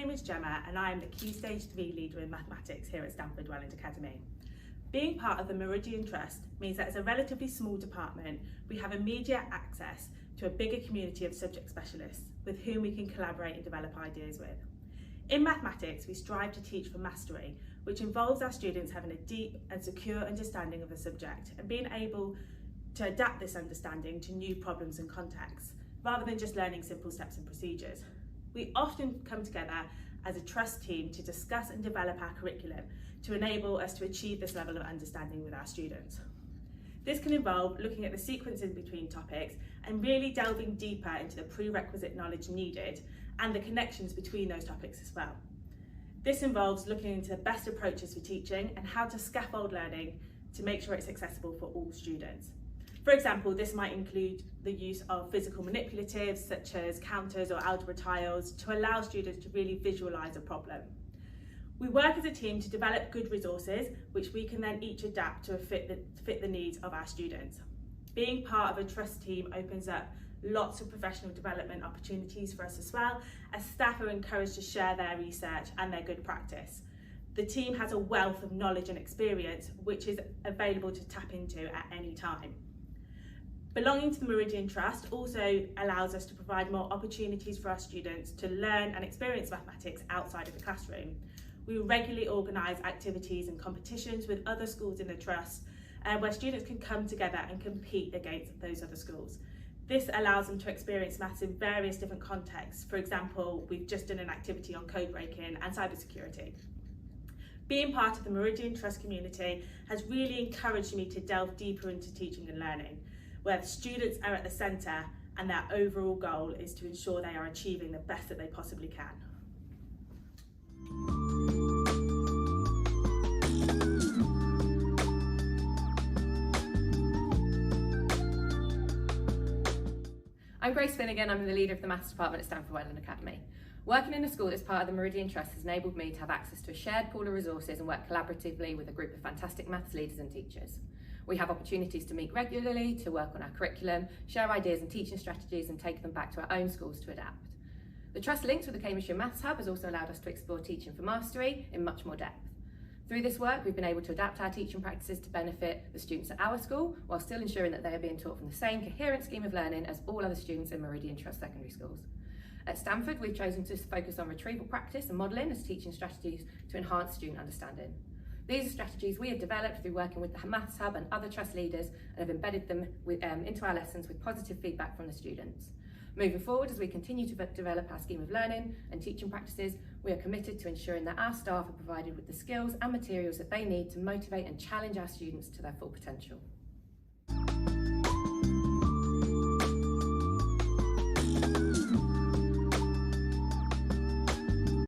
name is Gemma and I am the Key Stage 3 leader in mathematics here at Stamford Welland Academy. Being part of the Meridian Trust means that as a relatively small department, we have immediate access to a bigger community of subject specialists with whom we can collaborate and develop ideas with. In mathematics, we strive to teach for mastery, which involves our students having a deep and secure understanding of a subject and being able to adapt this understanding to new problems and contexts, rather than just learning simple steps and procedures. We often come together as a trust team to discuss and develop our curriculum to enable us to achieve this level of understanding with our students. This can involve looking at the sequences between topics and really delving deeper into the prerequisite knowledge needed and the connections between those topics as well. This involves looking into the best approaches for teaching and how to scaffold learning to make sure it's accessible for all students. For example, this might include the use of physical manipulatives such as counters or algebra tiles to allow students to really visualise a problem. We work as a team to develop good resources which we can then each adapt to fit the needs of our students. Being part of a trust team opens up lots of professional development opportunities for us as well, as staff are encouraged to share their research and their good practice. The team has a wealth of knowledge and experience which is available to tap into at any time. Belonging to the Meridian Trust also allows us to provide more opportunities for our students to learn and experience mathematics outside of the classroom. We regularly organise activities and competitions with other schools in the Trust where students can come together and compete against those other schools. This allows them to experience maths in various different contexts. For example, we've just done an activity on code breaking and cybersecurity. Being part of the Meridian Trust community has really encouraged me to delve deeper into teaching and learning, where the students are at the centre and their overall goal is to ensure they are achieving the best that they possibly can. I'm Finnigan, I'm the leader of the Maths department at Stamford Welland Academy. Working in a school as part of the Meridian Trust has enabled me to have access to a shared pool of resources and work collaboratively with a group of fantastic maths leaders and teachers. We have opportunities to meet regularly, to work on our curriculum, share ideas and teaching strategies and take them back to our own schools to adapt. The Trust links with the Cambridgeshire Maths Hub has also allowed us to explore teaching for mastery in much more depth. Through this work, we've been able to adapt our teaching practices to benefit the students at our school, while still ensuring that they are being taught from the same coherent scheme of learning as all other students in Meridian Trust secondary schools. At Stamford, we've chosen to focus on retrieval practice and modelling as teaching strategies to enhance student understanding. These are strategies we have developed through working with the Maths Hub and other Trust leaders and have embedded them into our lessons with positive feedback from the students. Moving forward, as we continue to develop our scheme of learning and teaching practices, we are committed to ensuring that our staff are provided with the skills and materials that they need to motivate and challenge our students to their full potential.